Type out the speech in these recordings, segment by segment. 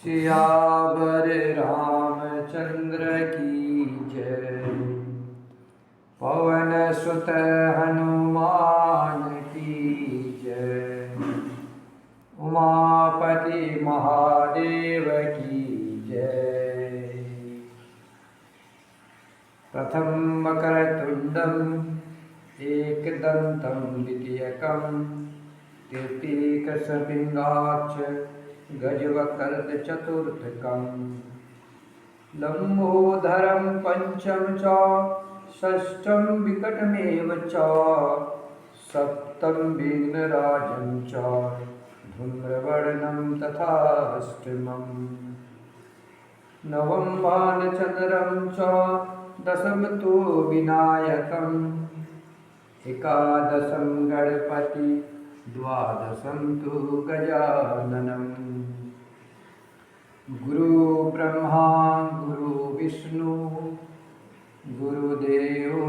सियावर रामचंद्र की जय। पवन सुत हनुमान की जय। उमापति महादेव की जय। प्रथम वक्रतुंडम एकदंतं द्वितीयकं तृतीयकशपिंगाक्ष गजवक्रतुंड चतुर्थकं लंबोदरं पंचम च षष्ठं विकटमेव च सप्तम विघ्नराजं च धूम्रवर्णं तथाष्टमम् नवम भानुचंद्रं च दशम तु विनायकम् एकादशं गणपति द्वादशं तु गजाननम् गुरु ब्रह्मा गुरु विष्णु गुरुदेवो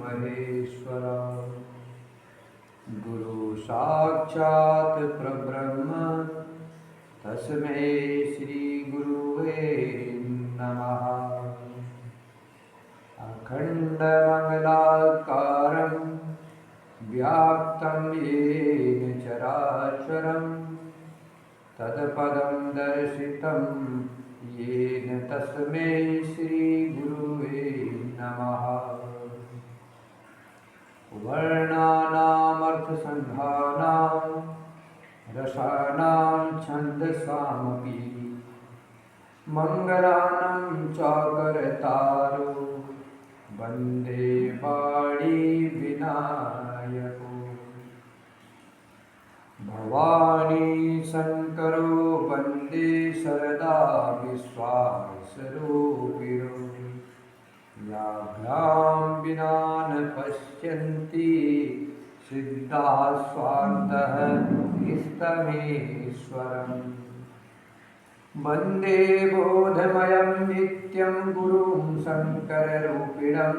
महेश्वर गुरु साक्षात् परब्रह्म तस्मै श्री गुरुवे नमः। अखंडमंगलाकारं व्याप्तं येन चराचरं तत्पदं दर्शितं येन तस्मै श्री गुरुवे नमः। वर्णानामर्थसंधानां रसानां छन्दसामपि मंगलानां चाकरतारो वन्दे पाणि विनायको। भवानी शंकरो वन्दे सरदा विश्वासरूपिणो याभ्यां विना न पश्यन्ति सिद्धाः स्वान्तः स्तमेश्वरम् वन्दे बोधमयं नित्यं गुरुं शङ्कररूपिणं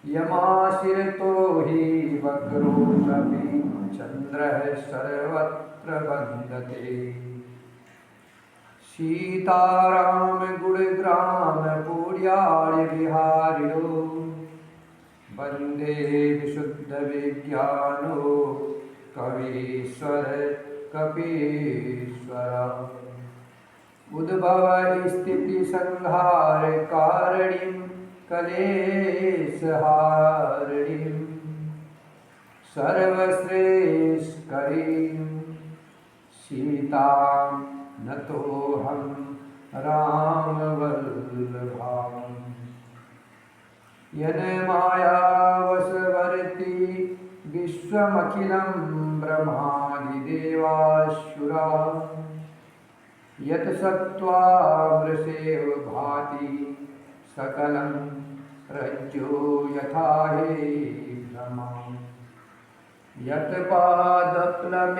यमाशिरतो हि वक्रोऽपि चन्द्रः सर्वत्र वन्दते। सीताराम गुणग्राम पुण्याय विहारिणो वन्दे विशुद्धविज्ञानो कवीश्वर कपीश्वर उद्भव स्थिति संहार कारणीं कलेशहारिणीं सर्वश्रेष्ठकरीं सीतां नतोऽहं रामवल्लभाम्। यन्मायावशवर्ती विश्वमखिलं ब्रह्मादिदेवासुरा यत् सत्त्वामृषेव भाति सकलं रज्जो यथा हे भ्रमः। यत् पादप्लवेकमेव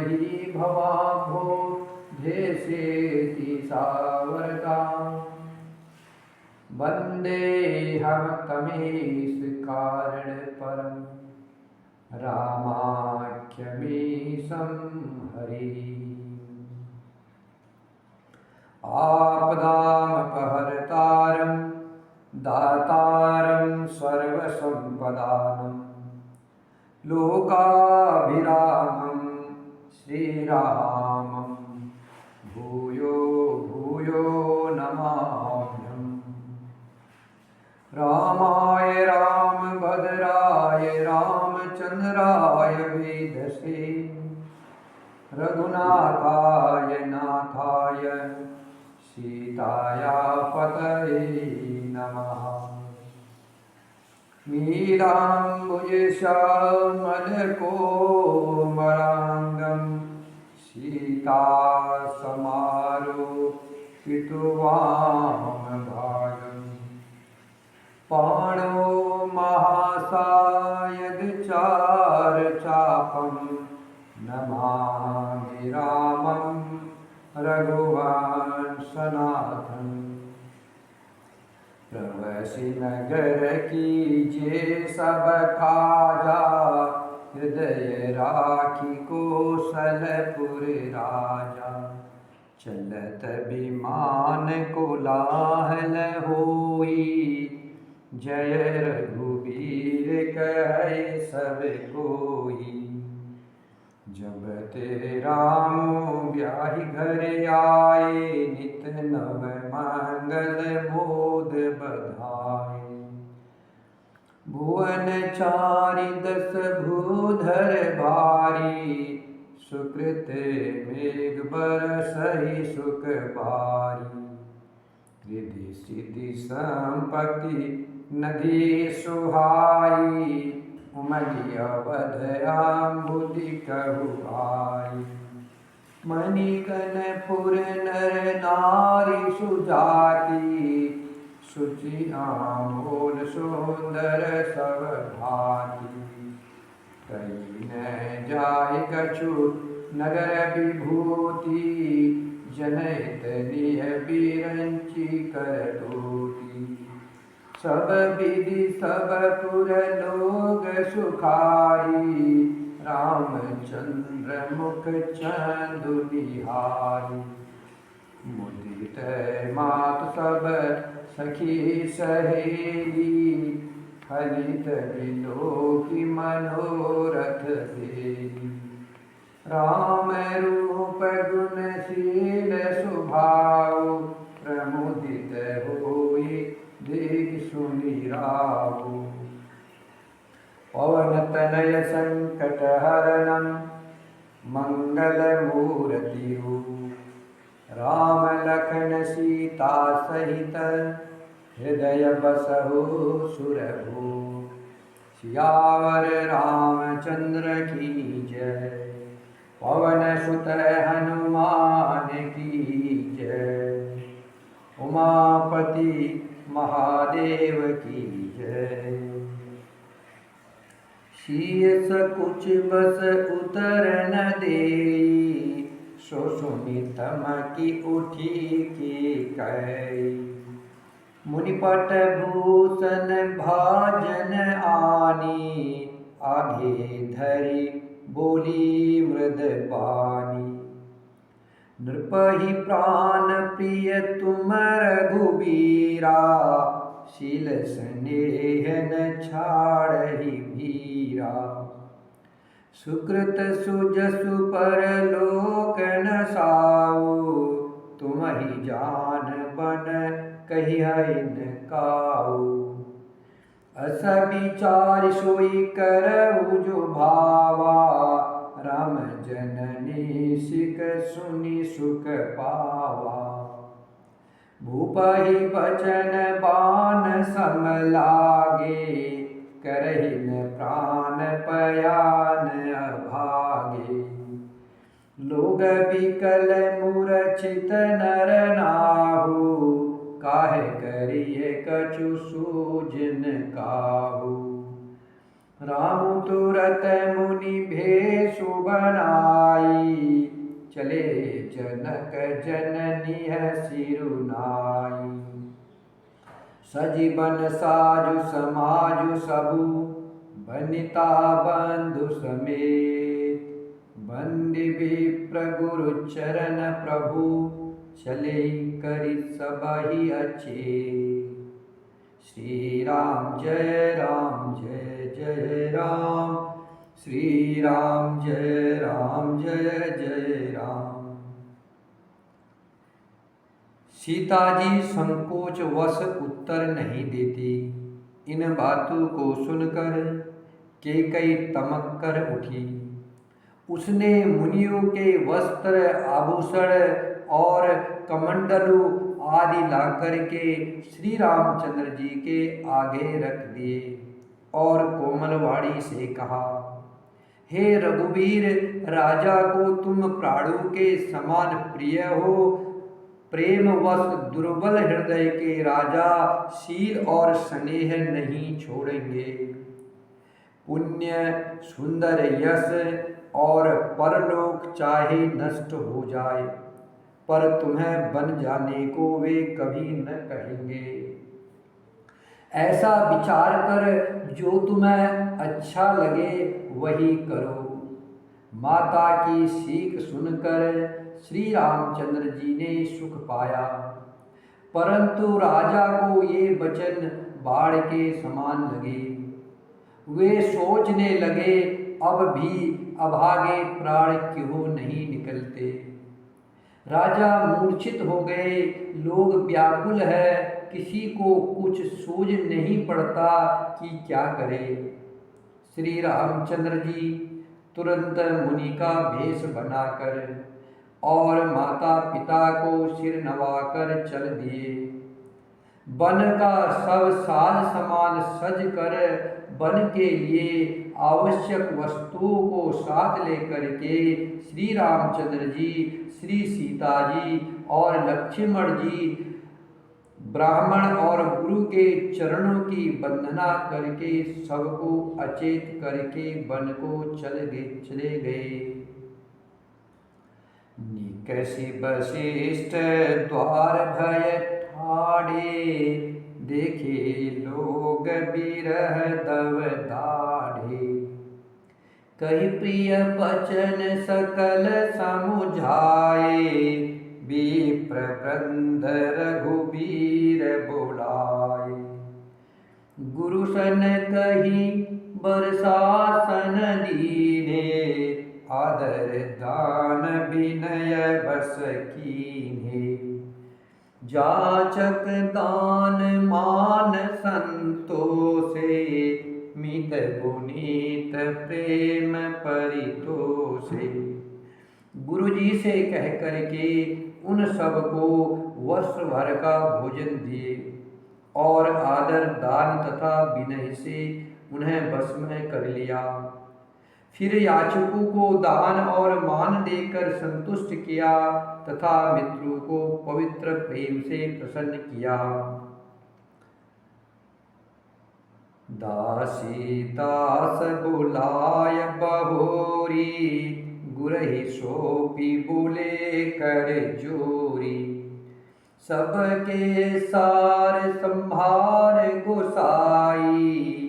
हि भवाम्भो देशेति सावरता वन्देऽहं तमेष कारणपरं रामाख्यमीशं हरिः। आपदामपहर्तारं दातारं सर्वसम्पदां लोकाभिरामं श्रीरामं भूयो भूयो नमाम्यहम्। रामाय रामभद्राय रामचन्द्राय वेधसे रघुनाथाय नाथाय सीताया पतये नमः। नीलाम्बुजश्यामलकोमलाङ्गं सीतासमारोपितवामभागम् पाणो महासायधचारचापं नमामि रामं रघुवंशनाथम्। प्रवसी नगर की जे सब खाजा हृदय राखी कौशलपुर राजा चलत विमान को लाहल होई, जय रघुबीर कहे सब कोई। जब ते राम ब्याहि घर आए, नित नव मंगल मोद बधाए। भुवन चारि दस भूधर भारी, सुकृत मेघ बरसहि सुख बारी। रिधि सिद्धि संपत्ति नदी सुहाई, उमगी अवध आम्बुदि कहु आई। मणिकनपुर नर नारी सुजाति, सुचि आमोल सुंदर सब भांति। कहीं न जाय कछु नगर विभूति, जनहित निह बिरंचि कर दूती। सब विधि सब पुर लोग सुखारी, रामचंद्र मुख चंदु निहारी। मुदित मात सब सखी सहेली, हलित विलोकी मनोरथ देली। राम रूप गुणशील स्वभाव, प्रमुदित होई देख सुनि राऊ। पवन तनय संकट हरणं, मंगल मूर्ति राम लखन सीता सहित, हृदय बसहु सुरभु। सियावर रामचंद्र की जय, पवन सुत हनुमान की जय। उमापति महादेव की जय। शीस कुछ बस उतर न देई, सो सुनि तमकि उठी की कई। मुनिपट भूषण भाजन आनी, आगे धरि बोली मृद बानी। नृपहि प्राण प्रिय तुम रघुबीरा, शील स्नेह न छाड़हि भीरा। सुकृत सुजसु परलोक न साऊ, तुम्हि जान बन कहियै काऊ। अस विचार सोई करऊ जो भावा, राम जननी सिक सुनि सुख पावा। भूपहि बचन बाण सम लागे, करहिन प्राण पयान अभागे। लोग बिकल मूर्छित नर नाहु, काहे करिए कछु सूझन काहू। राम तुरत मुनि भेषु बनाई, चले जनक जननी सिरुनाई। सजीवन साजु समाजु सबु, बनिता बंधु समेत। बंदी विप्र गुरु चरण प्रभु, चले करि सबहि अचेत। श्री राम जय जय राम, श्री राम जय जय राम। सीता जी संकोच वश उत्तर नहीं देती। इन बातों को सुनकर कैकेयी तमक कर उठी। उसने मुनियों के वस्त्र आभूषण और कमंडलू आदि लाकर के श्री रामचंद्र जी के आगे रख दिए और कोमलवाणी से कहा, हे रघुवीर, राजा को तुम प्राणों के समान प्रिय हो। प्रेमवश दुर्बल हृदय के राजा शील और स्नेह नहीं छोड़ेंगे। पुण्य, सुंदर यश और परलोक चाहे नष्ट हो जाए, पर तुम्हें बन जाने को वे कभी न कहेंगे। ऐसा विचार कर जो तुम्हें अच्छा लगे वही करो। माता की सीख सुनकर श्री रामचंद्र जी ने सुख पाया। परंतु राजा को ये वचन बाढ़ के समान लगे। वे सोचने लगे, अब भी अभागे प्राण क्यों नहीं निकलते। राजा मूर्छित हो गए। लोग व्याकुल है, किसी को कुछ सूझ नहीं पड़ता कि क्या करे। श्री रामचंद्र जी तुरंत मुनि का भेष बनाकर और माता पिता को सिर नवाकर चल दिए। वन का सब साज सामान सज कर वन के लिए आवश्यक वस्तुओं को साथ लेकर के श्री रामचंद्र जी, श्री सीता जी और लक्ष्मण जी ब्राह्मण और गुरु के चरणों की वंदना करके सबको अचेत करके वन को चले गए। निकषि वशिष्ठ द्वार भय ठाड़े, देखे लोग विरह दव दाढ़े। कही प्रिय बचन सकल समुझाए, विप्र वृंद रघुबीर बुलाए। गुरु सन कही बरसासन दीने, आदर दान विनय बस कीन्हे। जाचक दान मान संतोषे, मित पुनीत प्रेम परितोषे। गुरु जी से कह करके उन सबको वस्त्र भर का भोजन दिए और आदर दान तथा विनय से उन्हें बस में कर लिया। फिर याचकों को दान और मान देकर संतुष्ट किया तथा मित्रों को पवित्र प्रेम से प्रसन्न किया। दासी दास बुलाय बहोरी, गुरहि सोपी बोले कर जोरी। सबके सार संभार गोसाई,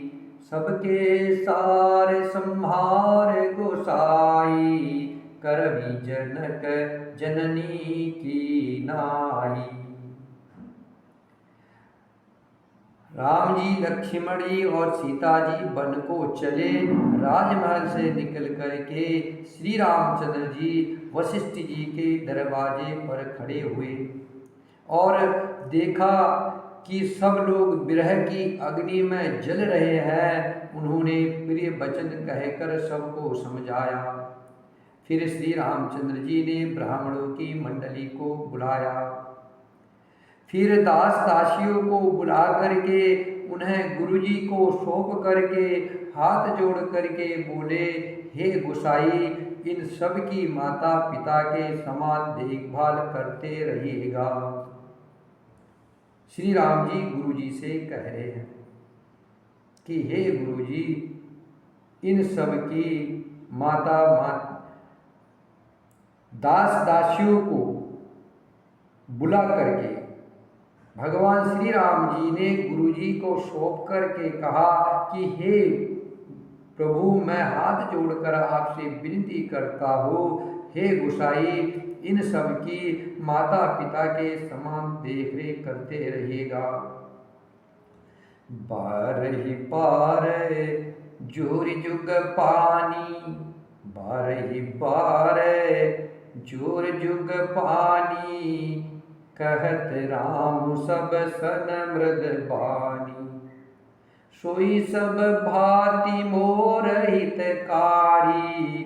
सबके सार संभार गोसाई। करवी जनक जननी की नाई। राम जी, लक्ष्मण जी और सीता जी वन को चले। राजमहल से निकल करके श्री रामचंद्र जी वशिष्ठ जी के दरवाजे पर खड़े हुए और देखा कि सब लोग विरह की अग्नि में जल रहे हैं। उन्होंने प्रिय वचन कहकर सबको समझाया। फिर श्री रामचंद्र जी ने ब्राह्मणों की मंडली को बुलाया। फिर दास दासियों को बुला करके उन्हें गुरुजी को सौंप करके हाथ जोड़ करके बोले, हे गोसाई, इन सब की माता पिता के समान देखभाल करते रहिएगा। श्री राम जी गुरुजी से कह रहे हैं कि हे गुरुजी, इन सब की माता दास दासियों को बुला करके भगवान श्री राम जी ने गुरुजी को सौंप करके कहा कि हे प्रभु, मैं हाथ जोड़कर आपसे विनती करता हूँ, हे गोसाई, इन सब की माता पिता के समान देख रेख करते रहिएगा। बारही पार जोर जुग पानी, बारही पार जोर जुग पानी। कहत राम सब सन मृद बानी, सोई सब भांति मोर हितकारी।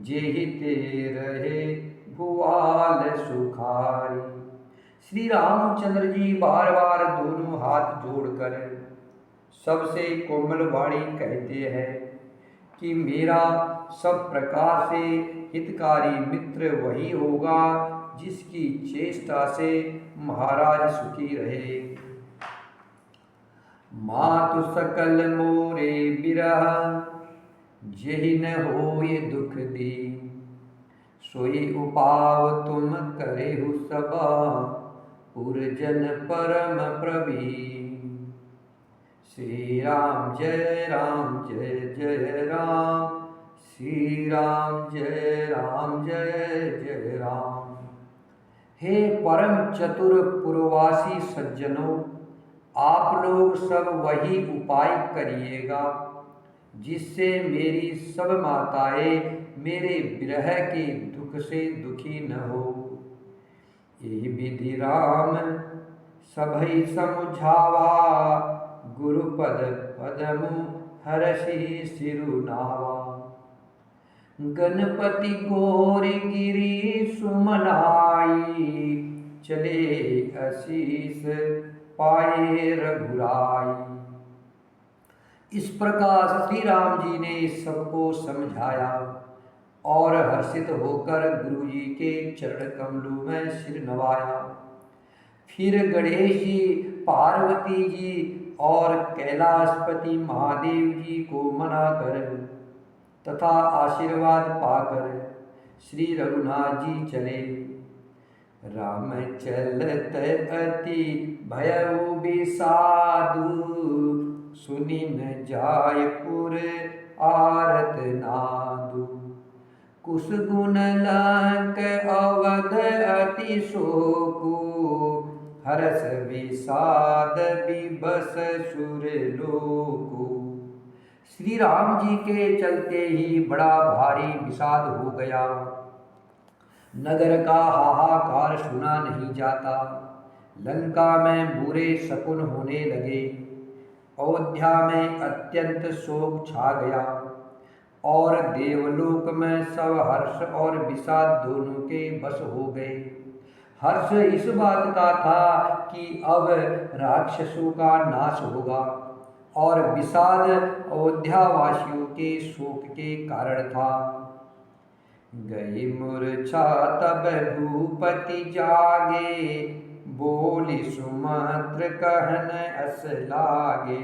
जेहिते रहे भुआल सुखारी। श्री रामचंद्र जी बार बार दोनों हाथ जोड़कर सबसे कोमल वाणी कहते हैं कि मेरा सब प्रकार से हितकारी मित्र वही होगा जिसकी चेष्टा से महाराज सुखी रहे। मातु सकल मोरे बिरह, जेहि न होय दुख दी। सोई उपाव तुम करेहु सबा, पुरजन परम प्रवीण। श्री राम जय राम जय जय राम, श्री राम जय जय राम। हे परम चतुर पुरवासी सज्जनों, आप लोग सब वही उपाय करिएगा जिससे मेरी सब माताएं मेरे विरह के दुख से दुखी न हो। यही विधि राम सभई समुझावा, गुरुपद पदमु हरषि सिरुनावा। गणपति गौर गिरी सुमनाई, चले आशीष पाए रघुराई। इस प्रकार श्री राम जी ने सबको समझाया और हर्षित होकर गुरु जी के चरण कमलों में सिर नवाया। फिर गणेश जी, पार्वती जी और कैलाशपति महादेव जी को मनाकर तथा आशीर्वाद पाकर श्री रघुनाथ जी चले। राम चलत अति भयउ बिसाधु, सुनि न जायपुर आरत नादु। कुश गुण लंक अवध अति शोकु, हरस विषाद विबस सुर लोकु। श्री राम जी के चलते ही बड़ा भारी विषाद हो गया। नगर का हाहाकार सुना नहीं जाता। लंका में बुरे शकुन होने लगे। अयोध्या में अत्यंत शोक छा गया और देवलोक में सब हर्ष और विषाद दोनों के बस हो गए। हर्ष इस बात का था कि अब राक्षसों का नाश होगा और विषाद अयोध्यावासियों के शोक के कारण था। गई मूर्छा तब भूपति जागे, बोली सुमंत्र कहन अस लागे।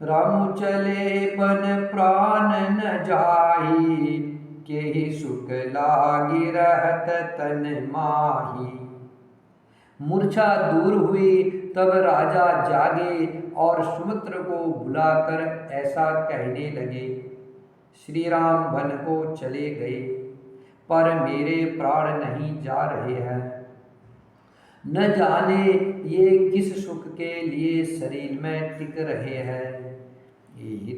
राम चले बन प्राण न जाई, केहि सुख लागी रहत तन माही। मूर्छा दूर हुई तब राजा जागे और सुमित्र को बुलाकर ऐसा कहने लगे, श्री राम वन को चले गए पर मेरे प्राण नहीं जा रहे हैं। न जाने ये किस सुख के लिए शरीर में टिक रहे हैं।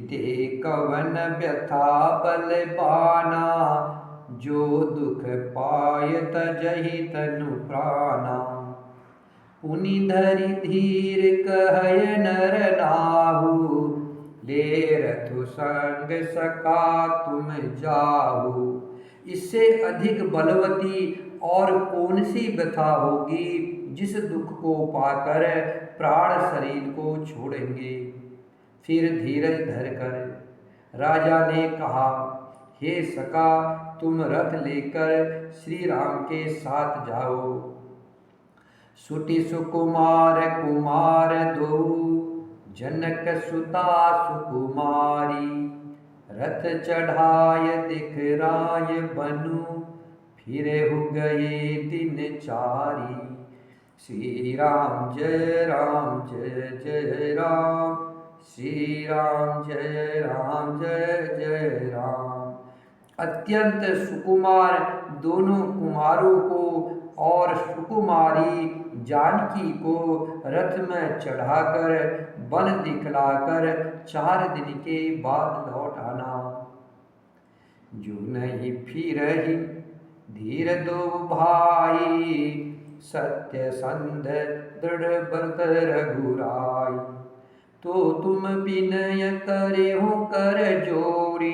ते कवन व्यथा बलबाना, जो दुख पाय तजहि तनु प्राणा। पुनि धरि धीर कहय नर नाहु, ले रथु संग सका तुम जाहु। इससे अधिक बलवती और कौन सी व्यथा होगी जिस दुख को पाकर प्राण शरीर को छोड़ेंगे। फिर धीरज धरकर राजा ने कहा, हे सका, तुम रथ लेकर श्री राम के साथ जाओ। सुति सुकुमार कुमार दो, जनक सुता सुकुमारी। रथ चढ़ाय दिखराय बनु, फिरे हो गए दिन चारी। श्री राम जय राम जय जय राम, श्री राम जय जय राम। अत्यंत सुकुमार दोनों कुमारों को और सुकुमारी जानकी को रथ में चढ़ाकर वन दिखलाकर 4 दिन के बाद लौट आना। जो नहीं फिर ही धीर दो भाई, सत्य संध दृढ़ व्रत रघुराई। तो तुम विनय करे हो कर जोरी,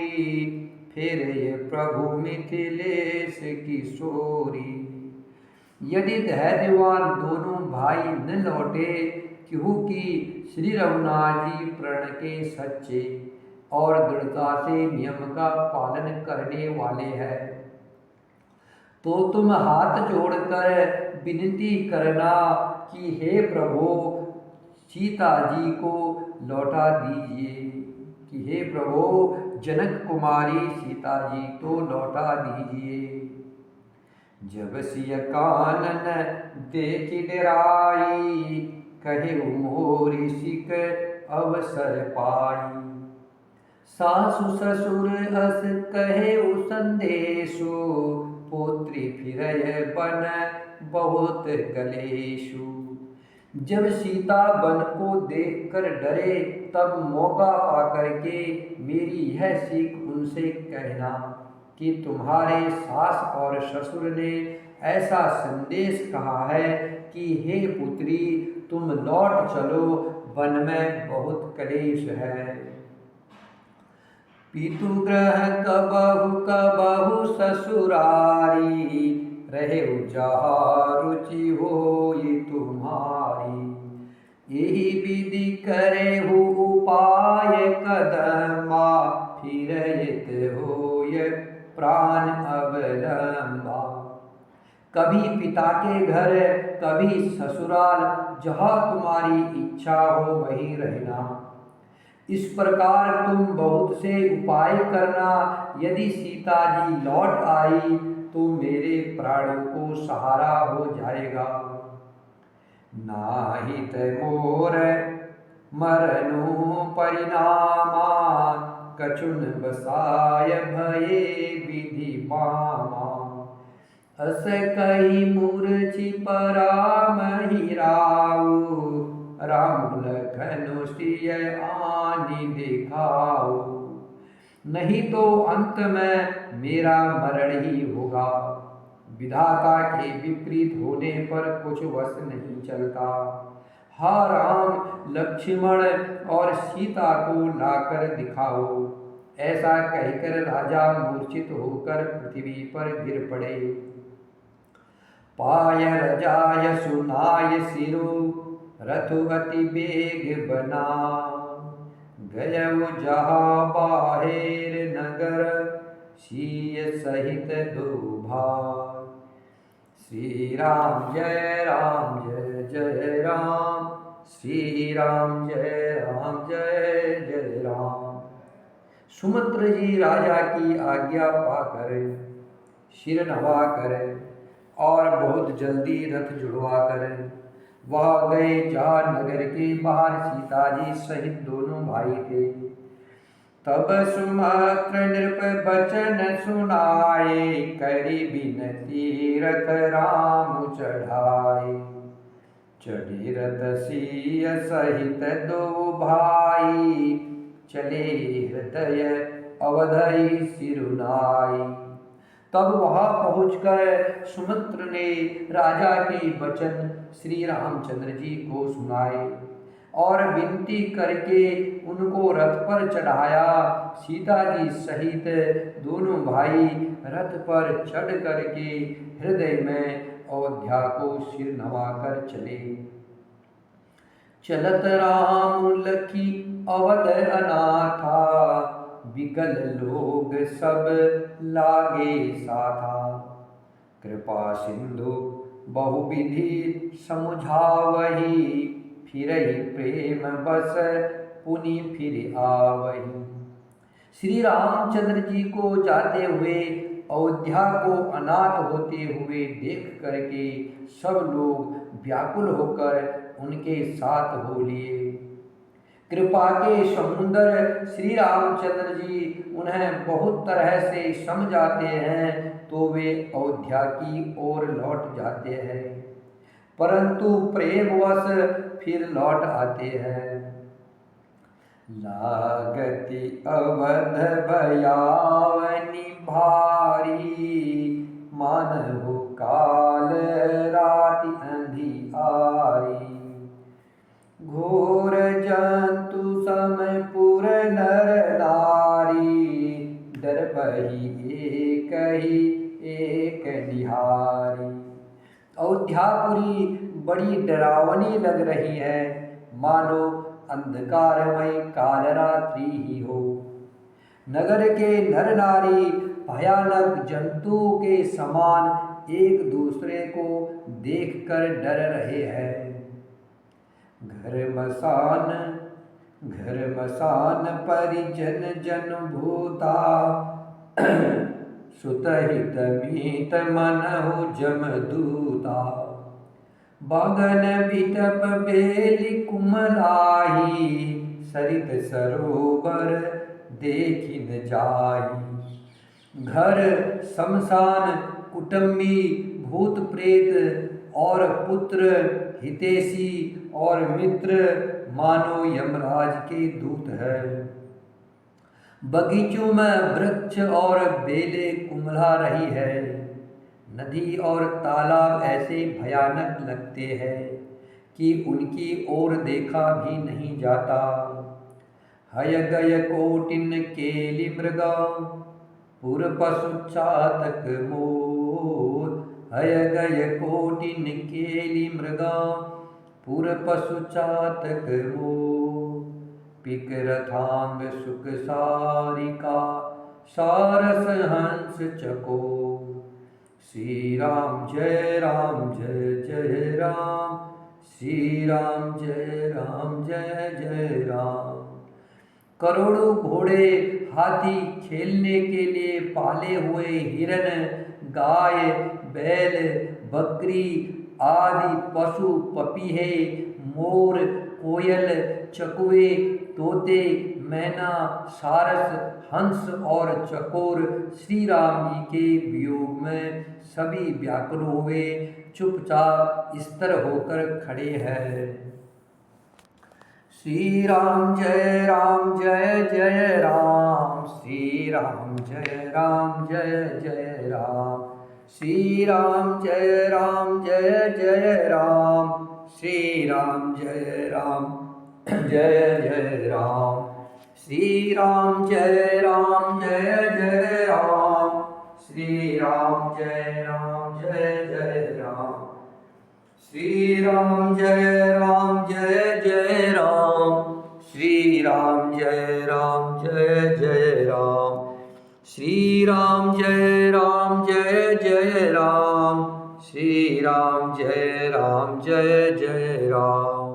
फिर ये प्रभु मिथिलेश किशोरी। यदि धैर्यवान दोनों भाई न लौटे, क्योंकि श्री रघुनाथ जी प्रण के सच्चे और दृढ़ता से नियम का पालन करने वाले हैं, तो तुम हाथ जोड़कर विनती करना कि हे प्रभु सीता जी को लौटा दीजिए, कि हे प्रभु जनक कुमारी सीता जी को लौटा दीजिए। जब सिय कानन देखि डराई, कहे मोरी सिक अवसर पाई। सासु ससुर अस कहे संदेशो, पुत्री फिरय बन बहुत कलेशु। जब सीता वन को देखकर डरे, तब मौका पाकर के मेरी यह सीख उनसे कहना कि तुम्हारे सास और ससुर ने ऐसा संदेश कहा है कि हे पुत्री, तुम लौट चलो, वन में बहुत कलेश है। पितुग्रह कबहु कबहु ससुरारी, रहे जहाँ रुचि होई तुम्हारी। यही विधि करे हो उपाय कदमा, फिरहित होय प्राण अवलंबा। कभी पिता के घर, कभी ससुराल, जहाँ तुम्हारी इच्छा हो वहीं रहना। इस प्रकार तुम बहुत से उपाय करना। यदि सीता जी लौट आई तो मेरे प्राणों को सहारा हो जाएगा। नाहित मोर मरनु परिणामा, कछुन बसाय भये विधि पामा। अस कही मूर्छि परामहि राऊ, राम लखन सिय आनि दिखाओ। नहीं तो अंत में मेरा मरण ही होगा। विधाता के विपरीत होने पर कुछ वश नहीं चलता। हा राम, लक्ष्मण और सीता को लाकर दिखाओ। ऐसा कहकर राजा मूर्छित होकर पृथ्वी पर गिर पड़े। पाय रजाय सुनाय सिरु, रथु अति बेग बना। गयउ जहाँ बाहिर नगर, सीय सहित दो भाई। श्री राम जय जय राम, श्री राम जय जय राम। सुमित्र जी राजा की आज्ञा पाकर सिर नवाकर और बहुत जल्दी रथ जुड़वा कर वह गए जहाँ नगर के बाहर सीता जी सहित दोनों भाई थे। तब सुमित्र नृप बचन सुनाए, करी बिनती रथ राम चढ़ाए। चढ़ी रथ सिय सहित दो भाई, चले हृदय अवधि सिरुनाई। तब वहां पहुंचकर सुमित्र ने राजा के वचन श्री रामचंद्र जी को सुनाए और विनती करके उनको रथ पर चढ़ाया। सीता जी सहित दोनों भाई रथ पर चढ़ करके हृदय में अयोध्या को सिर नवाकर चले। चलत राम लखी अवध अनाथा, विकल लोग सब लागे साथा। कृपा सिंधु बहुविधि समुझावही, फिरहि प्रेम बस पुनि फिर आवही। श्री रामचंद्र जी को जाते हुए अयोध्या को अनाथ होते हुए देख करके सब लोग व्याकुल होकर उनके साथ हो लिए। कृपा के समुंदर श्री रामचंद्र जी उन्हें बहुत तरह से समझाते हैं तो वे अयोध्या की ओर लौट जाते हैं, परंतु प्रेमवश फिर लौट आते हैं। लागति अवध भयावनि भारी, मानहु काल राति अंधियारी। घोर जंतु समपुर नर नारी, डरबहि एक निहारी। अयोध्यापुरी बड़ी डरावनी लग रही है, मानो अंधकारमय काल रात्रि ही हो। नगर के नर नारी भयानक जंतुओं के समान एक दूसरे को देखकर डर रहे हैं। घर मसान परिजन जन भूता, सुतहित मीत मनहु जमदूता। बगन बिटप बेली कुमलाही, सरित सरोवर देखि न जाही। घर शमशान कुटुम्बी भूत प्रेत और पुत्र हितैषी और मित्र मानो यमराज के दूत है। बगीचों में वृक्ष और बेलें कुम्हला रही है। नदी और तालाब ऐसे भयानक लगते हैं कि उनकी ओर देखा भी नहीं जाता। हय गय कोटिन केलि मृगा पुर पशु चातक मोर। हय गय कोटिन केलि मृगा पुर पशु चातक मोर। पिक रथांग सुख सारिका सारस हंस चकोर। श्री राम जय जय राम। श्री राम जय जय राम। करोड़ों घोड़े हाथी खेलने के लिए पाले हुए हिरन गाय बैल बकरी आदि पशु पपीहे मोर कोयल चकवे तोते मैना सारस हंस और चकोर श्री राम जी के वियोग में सभी व्याकुल हुए चुपचाप स्थिर होकर खड़े हैं। श्री राम जय जय राम। श्री राम जय जय राम। श्री राम जय जय राम। श्री राम जय जय राम। श्री राम जय जय राम। श्री राम जय जय राम। श्री राम जय जय राम। श्री राम जय जय राम। श्री राम जय जय राम। श्री राम जय जय राम।